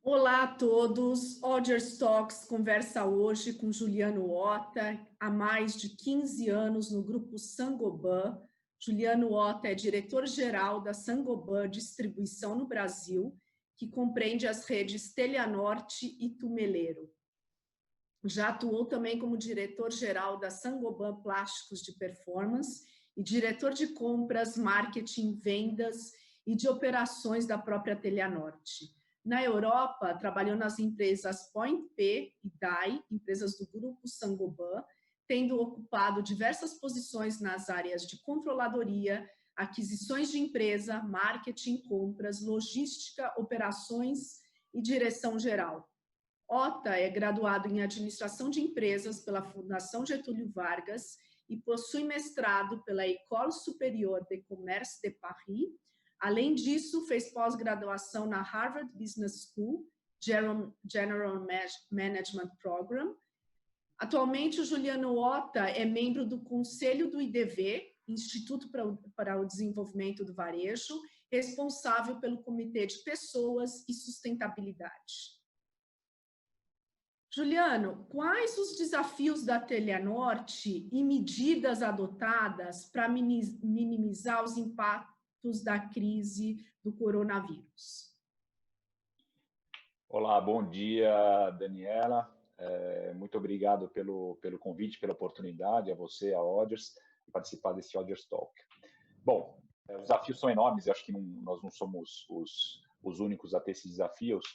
Olá a todos, Odgers Talks conversa hoje com Juliano Otta, há mais de 15 anos no grupo Saint-Gobain. Juliano Otta é diretor-geral da Saint-Gobain Distribuição no Brasil, que compreende as redes Telianorte e Tumeleiro. Já atuou também como diretor-geral da Saint-Gobain Plásticos de Performance e diretor de compras, marketing, vendas e de operações da própria Telianorte. Na Europa, trabalhou nas empresas Point P e DAI, empresas do grupo Saint-Gobain, tendo ocupado diversas posições nas áreas de controladoria, aquisições de empresa, marketing, compras, logística, operações e direção geral. Otta é graduado em Administração de Empresas pela Fundação Getúlio Vargas e possui mestrado pela École Supérieure de Commerce de Paris. Além disso, fez pós-graduação na Harvard Business School, General Management Program. Atualmente, o Juliano Otta é membro do Conselho do IDV, Instituto para o Desenvolvimento do Varejo, responsável pelo Comitê de Pessoas e Sustentabilidade. Juliano, quais os desafios da Telianorte e medidas adotadas para minimizar os impactos da crise do coronavírus? Olá, bom dia, Daniela. Muito obrigado pelo convite, pela oportunidade, a você, a Odgers, de participar desse Odgers Talk. Bom, os desafios são enormes, eu acho que nós não somos os únicos a ter esses desafios.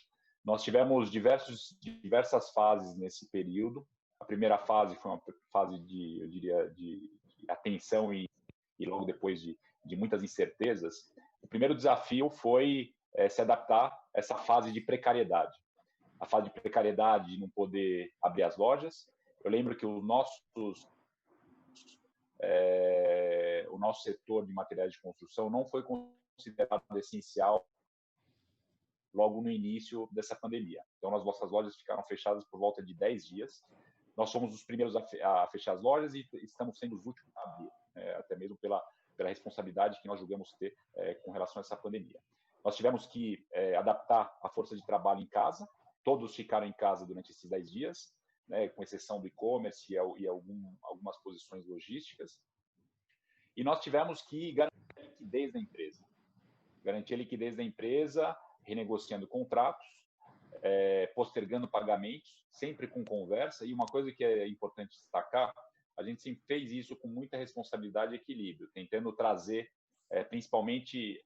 Nós tivemos diversas fases nesse período. A primeira fase foi uma fase eu diria, de atenção e logo depois de muitas incertezas. O primeiro desafio foi se adaptar a essa fase de precariedade. A fase de precariedade de não poder abrir as lojas. Eu lembro que o nosso setor de materiais de construção não foi considerado essencial logo no início dessa pandemia. Então, as nossas lojas ficaram fechadas por volta de 10 dias. Nós somos os primeiros a fechar as lojas e estamos sendo os últimos a abrir, até mesmo pela responsabilidade que nós julgamos ter com relação a essa pandemia. Nós tivemos que adaptar a força de trabalho em casa. Todos ficaram em casa durante esses 10 dias, né, com exceção do e-commerce e algumas posições logísticas. E nós tivemos que garantir a liquidez da empresa. Garantir a liquidez da empresa, renegociando contratos, postergando pagamentos, sempre com conversa. E uma coisa que é importante destacar, a gente sempre fez isso com muita responsabilidade e equilíbrio, tentando trazer principalmente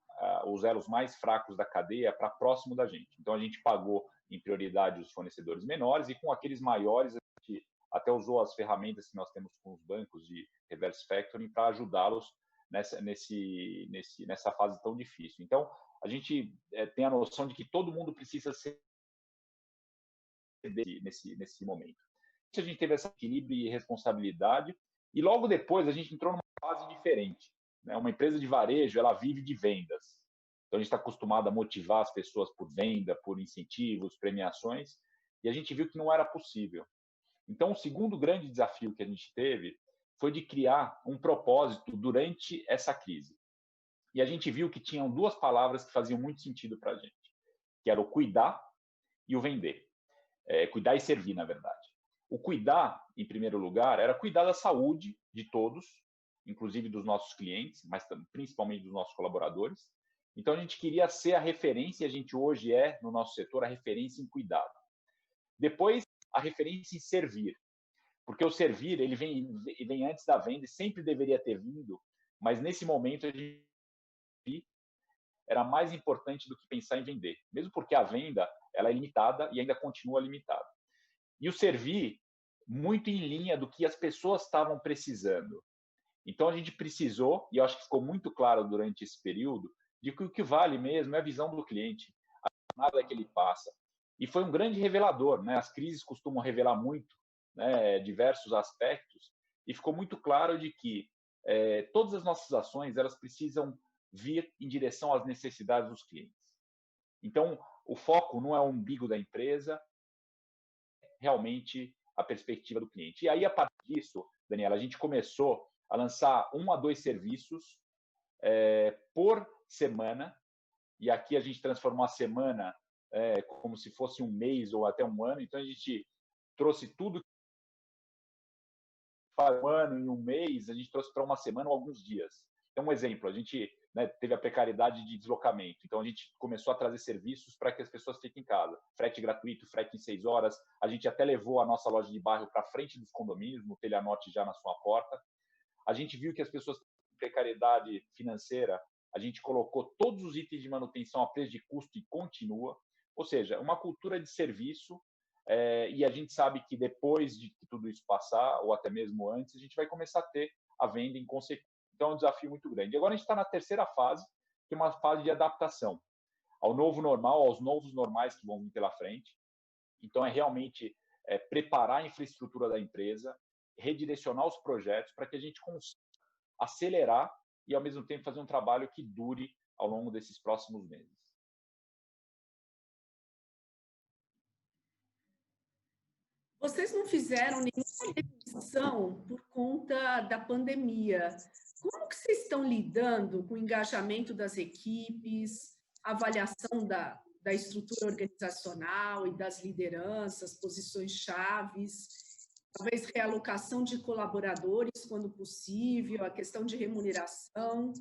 os elos mais fracos da cadeia para próximo da gente. Então, a gente pagou em prioridade os fornecedores menores e com aqueles maiores, a gente até usou as ferramentas que nós temos com os bancos de reverse factoring para ajudá-los nessa fase tão difícil. Então, a gente tem a noção de que todo mundo precisa ser nesse momento. A gente teve esse equilíbrio e responsabilidade e logo depois a gente entrou numa fase diferente. Né? Uma empresa de varejo, ela vive de vendas. Então, a gente está acostumado a motivar as pessoas por venda, por incentivos, premiações, e a gente viu que não era possível. Então, o segundo grande desafio que a gente teve foi de criar um propósito durante essa crise. E a gente viu que tinham duas palavras que faziam muito sentido para a gente, que era o cuidar e o vender. Cuidar e servir, na verdade. O cuidar, em primeiro lugar, era cuidar da saúde de todos, inclusive dos nossos clientes, mas principalmente dos nossos colaboradores. Então, a gente queria ser a referência, e a gente hoje é, no nosso setor, a referência em cuidado. Depois, a referência em servir. Porque o servir, ele vem antes da venda e sempre deveria ter vindo, mas nesse momento a gente era mais importante do que pensar em vender, mesmo porque a venda ela é limitada e ainda continua limitada. E o servir muito em linha do que as pessoas estavam precisando. Então a gente precisou, e eu acho que ficou muito claro durante esse período, de que o que vale mesmo é a visão do cliente, a jornada que ele passa. E foi um grande revelador, né? As crises costumam revelar muito, né, diversos aspectos, e ficou muito claro de que todas as nossas ações elas precisam vir em direção às necessidades dos clientes. Então, o foco não é o umbigo da empresa, realmente a perspectiva do cliente. E aí, a partir disso, Daniela, a gente começou a lançar 1 a 2 serviços por semana, e aqui a gente transformou a semana como se fosse um mês ou até um ano. Então, a gente trouxe tudo para um ano, em um mês, a gente trouxe para uma semana ou alguns dias. Então, um exemplo, a gente teve a precariedade de deslocamento, então a gente começou a trazer serviços para que as pessoas fiquem em casa. Frete gratuito, frete em 6 horas, a gente até levou a nossa loja de bairro para frente dos condomínios, no Telha Norte já na sua porta. A gente viu que as pessoas têm precariedade financeira, a gente colocou todos os itens de manutenção a preço de custo e continua, ou seja, uma cultura de serviço. E a gente sabe que depois de que tudo isso passar, ou até mesmo antes, a gente vai começar a ter a venda em consequência. Então, é um desafio muito grande. Agora, a gente está na terceira fase, que é uma fase de adaptação ao novo normal, aos novos normais que vão vir pela frente. Então, é realmente preparar a infraestrutura da empresa, redirecionar os projetos para que a gente consiga acelerar e, ao mesmo tempo, fazer um trabalho que dure ao longo desses próximos meses. Vocês não fizeram nenhuma demissão por conta da pandemia. Como que vocês estão lidando com o engajamento das equipes, avaliação da estrutura organizacional e das lideranças, posições chaves, talvez realocação de colaboradores quando possível, a questão de remuneração?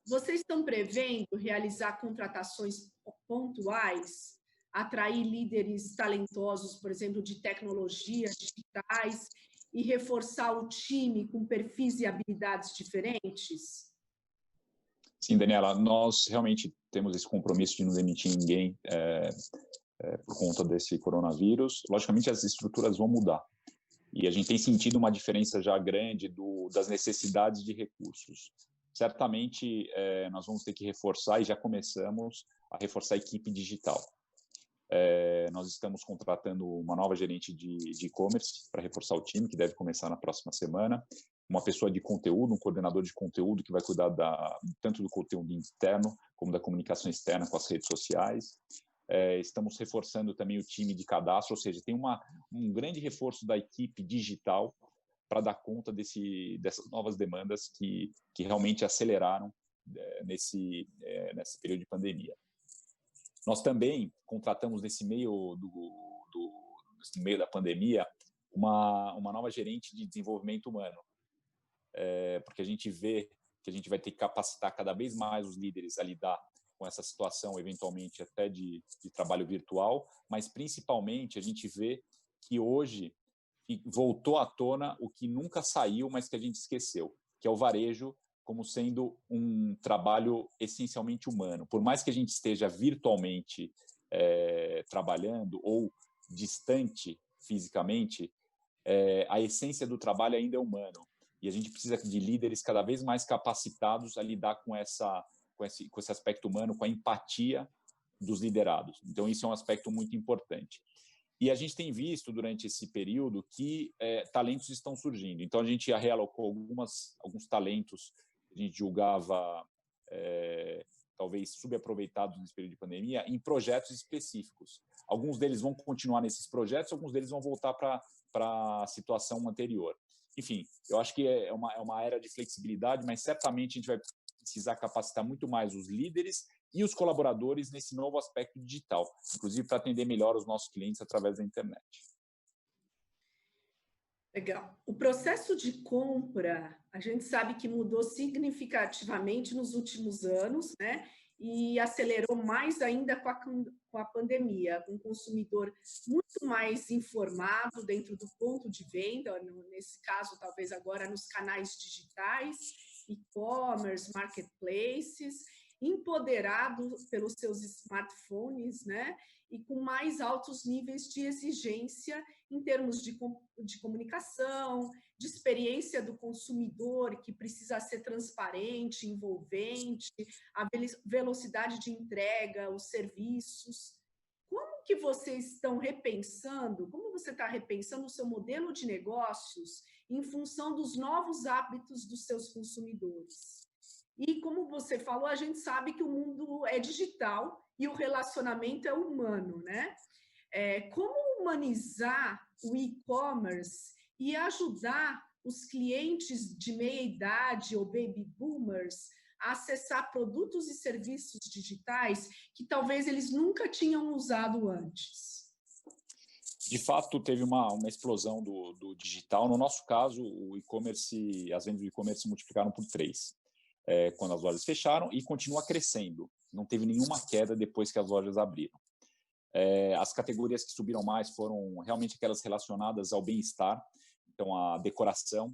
Vocês estão prevendo realizar contratações pontuais, atrair líderes talentosos, por exemplo, de tecnologias digitais e reforçar o time com perfis e habilidades diferentes? Sim, Daniela, nós realmente temos esse compromisso de não demitir ninguém por conta desse coronavírus. Logicamente, as estruturas vão mudar. E a gente tem sentido uma diferença já grande das necessidades de recursos. Certamente, nós vamos ter que reforçar, e já começamos a reforçar a equipe digital. Nós estamos contratando uma nova gerente de e-commerce para reforçar o time, que deve começar na próxima semana. Uma pessoa de conteúdo, um coordenador de conteúdo que vai cuidar tanto do conteúdo interno como da comunicação externa com as redes sociais. Estamos reforçando também o time de cadastro, ou seja, tem um grande reforço da equipe digital para dar conta dessas novas demandas que realmente aceleraram nesse período de pandemia. Nós também contratamos nesse meio da pandemia uma nova gerente de desenvolvimento humano, porque a gente vê que a gente vai ter que capacitar cada vez mais os líderes a lidar com essa situação, eventualmente até de trabalho virtual, mas principalmente a gente vê que hoje voltou à tona o que nunca saiu, mas que a gente esqueceu, que é o varejo como sendo um trabalho essencialmente humano. Por mais que a gente esteja virtualmente trabalhando ou distante fisicamente, a essência do trabalho ainda é humano. E a gente precisa de líderes cada vez mais capacitados a lidar com esse aspecto humano, com a empatia dos liderados. Então, isso é um aspecto muito importante. E a gente tem visto durante esse período que talentos estão surgindo. Então, a gente já realocou alguns talentos que a gente julgava talvez subaproveitados nesse período de pandemia em projetos específicos. Alguns deles vão continuar nesses projetos, alguns deles vão voltar para a situação anterior. Enfim, eu acho que é uma era de flexibilidade, mas certamente a gente vai precisar capacitar muito mais os líderes e os colaboradores nesse novo aspecto digital, inclusive para atender melhor os nossos clientes através da internet. Legal. O processo de compra, a gente sabe que mudou significativamente nos últimos anos, né? E acelerou mais ainda com a pandemia, com o consumidor muito mais informado dentro do ponto de venda, nesse caso, talvez agora nos canais digitais, e-commerce, marketplaces, empoderado pelos seus smartphones, né? E com mais altos níveis de exigência em termos de comunicação, de experiência do consumidor, que precisa ser transparente, envolvente, a velocidade de entrega, os serviços. Como que vocês estão repensando, como você está repensando o seu modelo de negócios em função dos novos hábitos dos seus consumidores? E como você falou, a gente sabe que o mundo é digital e o relacionamento é humano, né? Como humanizar o e-commerce e ajudar os clientes de meia idade ou baby boomers a acessar produtos e serviços digitais que talvez eles nunca tinham usado antes? De fato, teve uma explosão do digital. No nosso caso, o e-commerce, as vendas do e-commerce multiplicaram por 3 quando as lojas fecharam e continua crescendo. Não teve nenhuma queda depois que as lojas abriram. As categorias que subiram mais foram realmente aquelas relacionadas ao bem-estar. Então, a decoração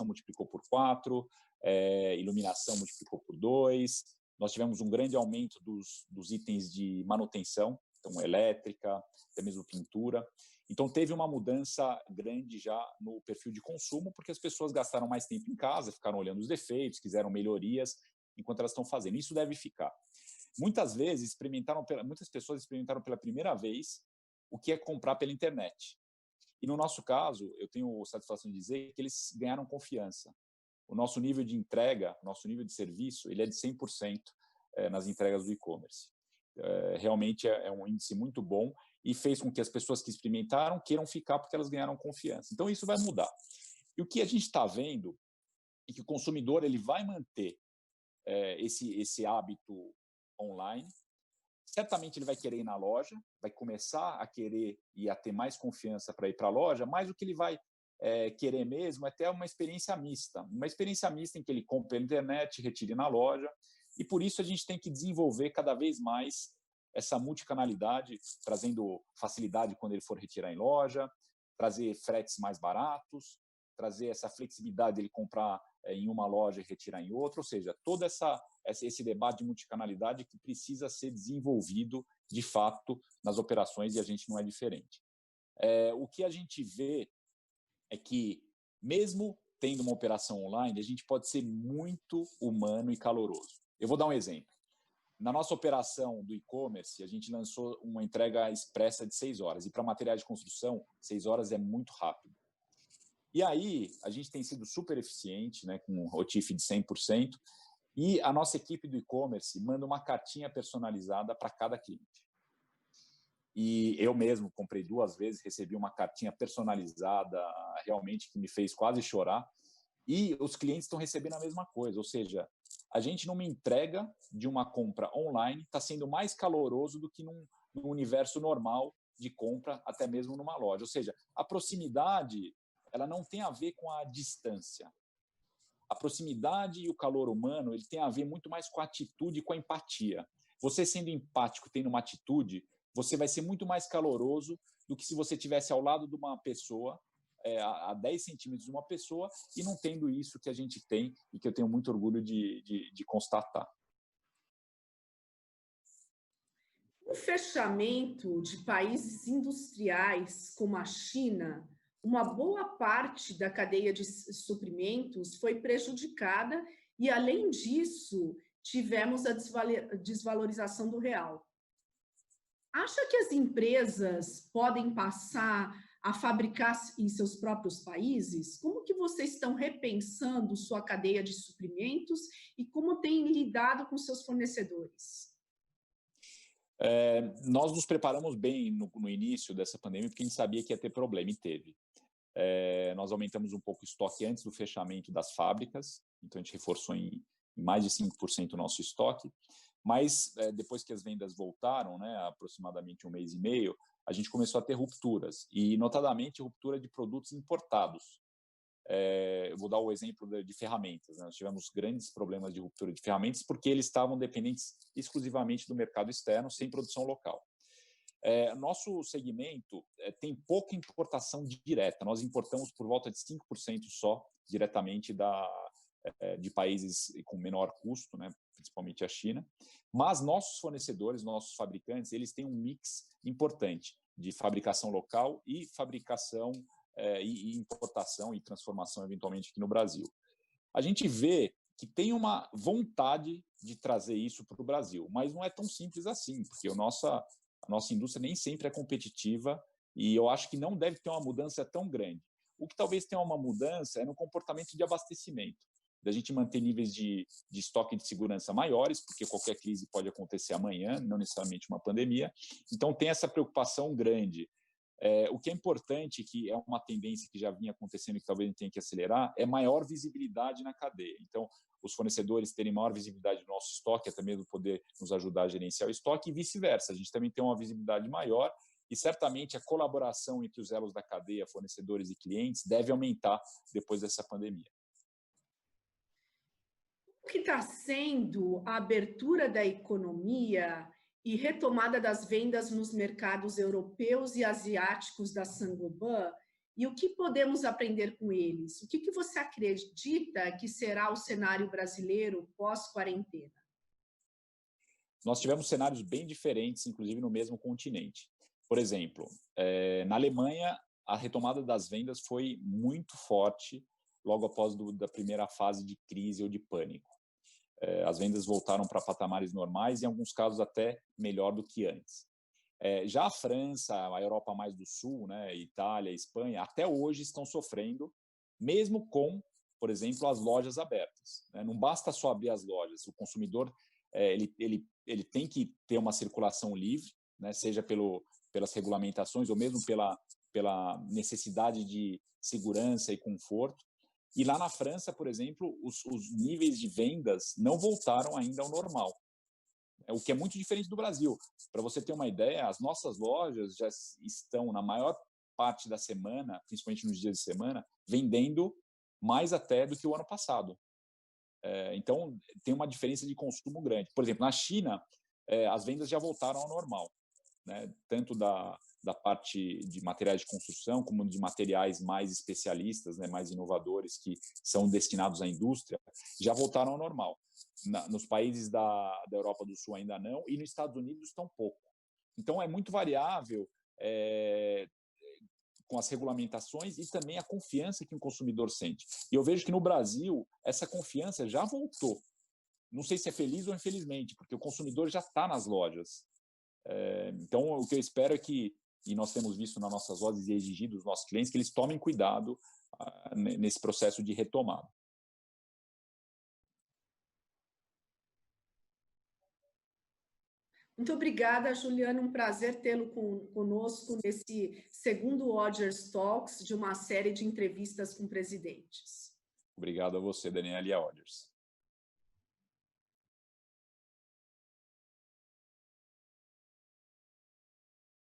multiplicou por 4, iluminação multiplicou por 2. Nós tivemos um grande aumento dos itens de manutenção, então elétrica, até mesmo pintura. Então, teve uma mudança grande já no perfil de consumo, porque as pessoas gastaram mais tempo em casa, ficaram olhando os defeitos, quiseram melhorias enquanto elas estão fazendo. Isso deve ficar. Muitas pessoas experimentaram pela primeira vez o que é comprar pela internet. E no nosso caso, eu tenho satisfação de dizer que eles ganharam confiança. O nosso nível de entrega, nosso nível de serviço, ele é de 100% nas entregas do e-commerce. Realmente é um índice muito bom e fez com que as pessoas que experimentaram queiram ficar porque elas ganharam confiança. Então, isso vai mudar. E o que a gente está vendo é que o consumidor ele vai manter esse hábito online. Certamente ele vai querer ir na loja, vai começar a querer e a ter mais confiança para ir para a loja, mas o que ele vai querer mesmo é ter uma experiência mista. Uma experiência mista em que ele compra pela internet, retire na loja. E por isso a gente tem que desenvolver cada vez mais essa multicanalidade, trazendo facilidade quando ele for retirar em loja, trazer fretes mais baratos, trazer essa flexibilidade de ele comprar em uma loja e retirar em outra, ou seja, todo esse debate de multicanalidade que precisa ser desenvolvido, de fato, nas operações, e a gente não é diferente. O que a gente vê é que, mesmo tendo uma operação online, a gente pode ser muito humano e caloroso. Eu vou dar um exemplo. Na nossa operação do e-commerce, a gente lançou uma entrega expressa de 6 horas, e para materiais de construção, 6 horas é muito rápido. E aí, a gente tem sido super eficiente, né, com um ROTIF de 100%, e a nossa equipe do e-commerce manda uma cartinha personalizada para cada cliente. E eu mesmo comprei 2 vezes, recebi uma cartinha personalizada, realmente que me fez quase chorar, e os clientes estão recebendo a mesma coisa, ou seja, a gente numa entrega de uma compra online está sendo mais caloroso do que num universo normal de compra, até mesmo numa loja. Ou seja, a proximidade ela não tem a ver com a distância. A proximidade e o calor humano ele tem a ver muito mais com a atitude e com a empatia. Você sendo empático, tendo uma atitude, você vai ser muito mais caloroso do que se você estivesse ao lado de uma pessoa, a 10 centímetros de uma pessoa, e não tendo isso que a gente tem e que eu tenho muito orgulho de constatar. O fechamento de países industriais como a China, uma boa parte da cadeia de suprimentos foi prejudicada e, além disso, tivemos a desvalorização do real. Acha que as empresas podem passar a fabricar em seus próprios países? Como que vocês estão repensando sua cadeia de suprimentos e como têm lidado com seus fornecedores? Nós nos preparamos bem no início dessa pandemia, porque a gente sabia que ia ter problema, e teve. Nós aumentamos um pouco o estoque antes do fechamento das fábricas, então a gente reforçou em mais de 5% o nosso estoque, mas depois que as vendas voltaram, né, aproximadamente 1 mês e meio, a gente começou a ter rupturas, e notadamente ruptura de produtos importados. Eu vou dar o exemplo de ferramentas. Né? Nós tivemos grandes problemas de ruptura de ferramentas porque eles estavam dependentes exclusivamente do mercado externo, sem produção local. Nosso segmento tem pouca importação direta. Nós importamos por volta de 5% só diretamente de países com menor custo, né? Principalmente a China. Mas nossos fornecedores, nossos fabricantes, eles têm um mix importante de fabricação local e fabricação e importação e transformação, eventualmente, aqui no Brasil. A gente vê que tem uma vontade de trazer isso para o Brasil, mas não é tão simples assim, porque a nossa indústria nem sempre é competitiva e eu acho que não deve ter uma mudança tão grande. O que talvez tenha uma mudança é no comportamento de abastecimento, da gente manter níveis de estoque de segurança maiores, porque qualquer crise pode acontecer amanhã, não necessariamente uma pandemia. Então, tem essa preocupação grande O que é importante, que é uma tendência que já vinha acontecendo e que talvez a gente tenha que acelerar, é maior visibilidade na cadeia. Então, os fornecedores terem maior visibilidade do nosso estoque, até mesmo poder nos ajudar a gerenciar o estoque, e vice-versa. A gente também tem uma visibilidade maior e, certamente, a colaboração entre os elos da cadeia, fornecedores e clientes, deve aumentar depois dessa pandemia. O que está sendo a abertura da economia e retomada das vendas nos mercados europeus e asiáticos da Saint-Gobain, e o que podemos aprender com eles? O que você acredita que será o cenário brasileiro pós-quarentena? Nós tivemos cenários bem diferentes, inclusive no mesmo continente. Por exemplo, na Alemanha, a retomada das vendas foi muito forte logo após da primeira fase de crise ou de pânico. As vendas voltaram para patamares normais e, em alguns casos, até melhor do que antes. Já a França, a Europa mais do Sul, né, Itália, Espanha, até hoje estão sofrendo, mesmo com, por exemplo, as lojas abertas. Não basta só abrir as lojas, o consumidor ele tem que ter uma circulação livre, né, seja pelas regulamentações ou mesmo pela necessidade de segurança e conforto. E lá na França, por exemplo, os níveis de vendas não voltaram ainda ao normal, o que é muito diferente do Brasil. Para você ter uma ideia, as nossas lojas já estão, na maior parte da semana, principalmente nos dias de semana, vendendo mais até do que o ano passado. Então, tem uma diferença de consumo grande. Por exemplo, na China, as vendas já voltaram ao normal, né? Tanto da parte de materiais de construção, como de materiais mais especialistas, né, mais inovadores, que são destinados à indústria, já voltaram ao normal. Nos países da Europa do Sul ainda não, e nos Estados Unidos tampouco. Então, é muito variável com as regulamentações e também a confiança que o consumidor sente. E eu vejo que no Brasil, essa confiança já voltou. Não sei se é feliz ou infelizmente, porque o consumidor já está nas lojas. Então, o que eu espero é que, e nós temos visto nas nossas lojas e exigido dos nossos clientes, que eles tomem cuidado nesse processo de retomada. Muito obrigada, Juliano. Um prazer tê-lo conosco nesse segundo Odgers Talks de uma série de entrevistas com presidentes. Obrigado a você, Daniela, e a Odgers.